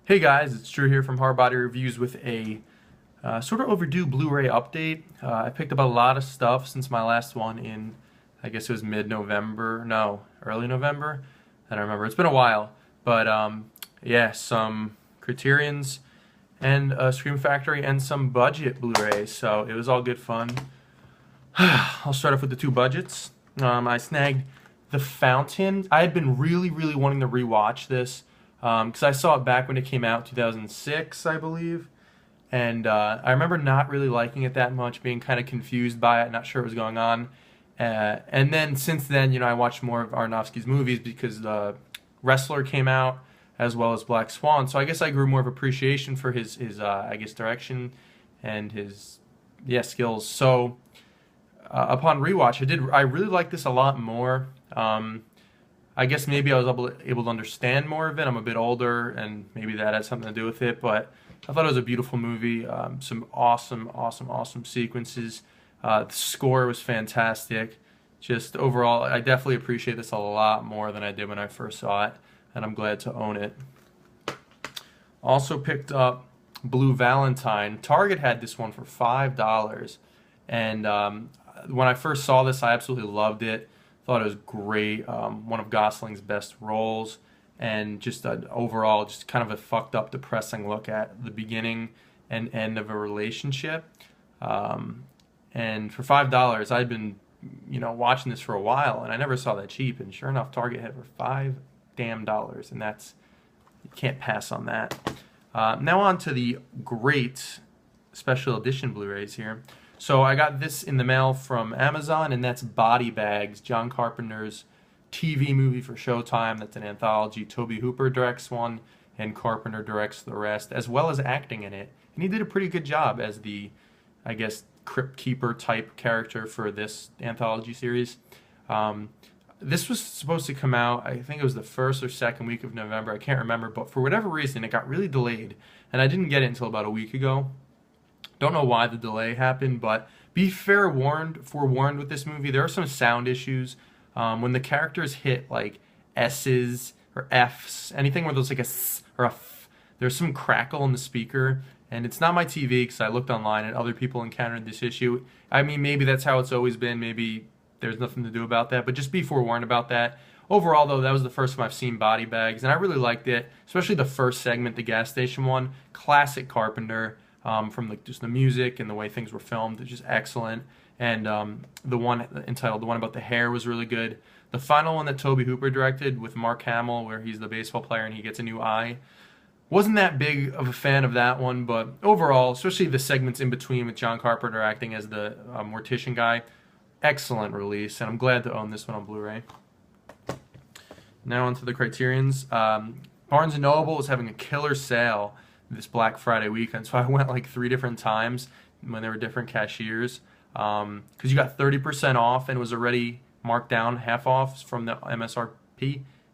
Hey guys, it's Drew here from Hard Body Reviews with a sort of overdue Blu-ray update. I picked up a lot of stuff since my last one in, I guess it was mid-November, no, early November. I don't remember. It's been a while, but yeah, some Criterions and Scream Factory and some budget Blu-rays. So it was all good fun. I'll start off with the two budgets. I snagged The Fountain. I had been really wanting to rewatch this because I saw it back when it came out, 2006, I believe. And I remember not really liking it that much, being kind of confused by it, not sure what was going on. And then since then, I watched more of Aronofsky's movies because the Wrestler came out as well as Black Swan. So I guess I grew more of appreciation for his I guess direction and his skills. So upon rewatch, I really liked this a lot more. I guess maybe I was able to understand more of it. I'm a bit older, and maybe that had something to do with it. But I thought it was a beautiful movie. Some awesome sequences. The score was fantastic. Just overall, I definitely appreciate this a lot more than I did when I first saw it, and I'm glad to own it. Also picked up Blue Valentine. Target had this one for $5, and when I first saw this, I absolutely loved it. Thought it was great. One of Gosling's best roles, and just overall, just kind of a fucked up, depressing look at the beginning and end of a relationship. And for $5, I'd been, watching this for a while, and I never saw that cheap. And sure enough, Target had it for $5 damn, and that's, you can't pass on that. Now on to the great special edition Blu-rays here. So I got this in the mail from Amazon, and that's Body Bags, John Carpenter's TV movie for Showtime. That's an anthology. Tobe Hooper directs one, and Carpenter directs the rest, as well as acting in it. And he did a pretty good job as the, I guess, Crypt Keeper type character for this anthology series. This was supposed to come out, I think it was the first or second week of November, I can't remember, but for whatever reason, it got really delayed, and I didn't get it until about a week ago. Don't know why the delay happened, but be forewarned with this movie. There are some sound issues. When the characters hit like S's or F's, anything where there's like a S or a F, there's some crackle in the speaker. And it's not my TV because I looked online and other people encountered this issue. I mean, maybe that's how it's always been. Maybe there's nothing to do about that, but just be forewarned about that. Overall, though, that was the first time I've seen Body Bags, and I really liked it, especially the first segment, the gas station one. Classic Carpenter. From just the music and the way things were filmed, it's just excellent. And the one entitled "The One About the Hair" was really good. The final one that Tobe Hooper directed with Mark Hamill, where he's the baseball player and he gets a new eye, wasn't that big of a fan of that one, but overall, especially the segments in between with John Carpenter acting as the mortician guy, excellent release, and I'm glad to own this one on Blu-ray. Now onto the Criterions. Barnes & Noble is having a killer sale this Black Friday weekend, so I went like 3 different times when there were different cashiers, because you got 30% off and it was already marked down half off from the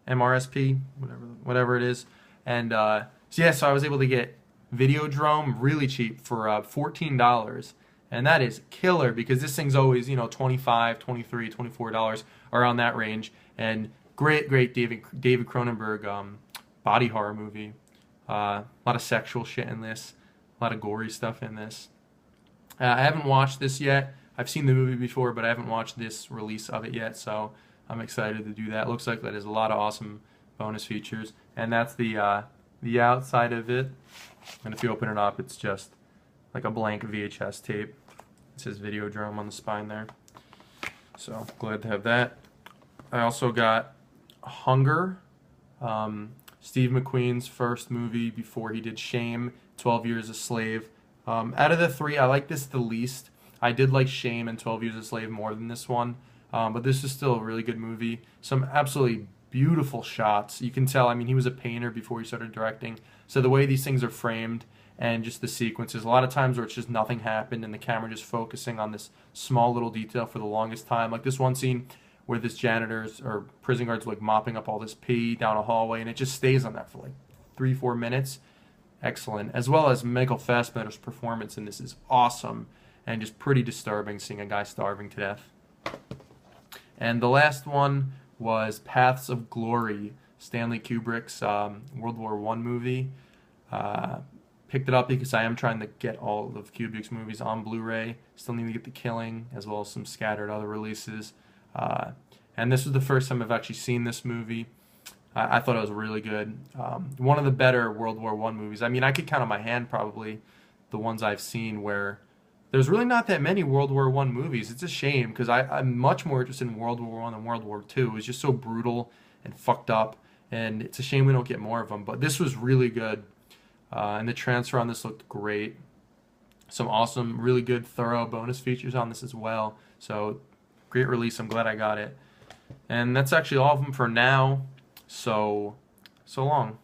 MRSP, whatever it is. And so I was able to get Videodrome really cheap for $14, and that is killer because this thing's always $25, $23, $24 around that range. And great David Cronenberg body horror movie. A lot of sexual shit in this, a lot of gory stuff in this. I haven't watched this yet. I've seen the movie before, but I haven't watched this release of it yet, so I'm excited to do that. Looks like that has a lot of awesome bonus features, and that's the outside of it. And if you open it up, it's just like a blank VHS tape. It says Videodrome on the spine there. So glad to have that. I also got Hunger. Steve McQueen's first movie before he did Shame, 12 Years a Slave. Out of the 3, I like this the least. I did like Shame and 12 Years a Slave more than this one, but this is still a really good movie. Some absolutely beautiful shots. You can tell, I mean, he was a painter before he started directing, so the way these things are framed and just the sequences, a lot of times where it's just nothing happened and the camera just focusing on this small little detail for the longest time. Like this one scene where this janitor's or prison guard's like mopping up all this pee down a hallway, and it just stays on that for like 3-4 minutes. Excellent. As well as Michael Fassbender's performance in this is awesome, and just pretty disturbing seeing a guy starving to death. And the last one was Paths of Glory, Stanley Kubrick's World War I movie. Picked it up because I am trying to get all of Kubrick's movies on Blu-ray. Still need to get The Killing, as well as some scattered other releases. And this was the first time I've actually seen this movie. I thought it was really good. One of the better World War I movies. I mean, I could count on my hand probably the ones I've seen where there's really not that many World War I movies. It's a shame because I'm much more interested in World War I than World War II. It's just so brutal and fucked up, and it's a shame we don't get more of them. But this was really good. And the transfer on this looked great. Some awesome, really good, thorough bonus features on this as well. So, great release. I'm glad I got it. And that's actually all of them for now. So long.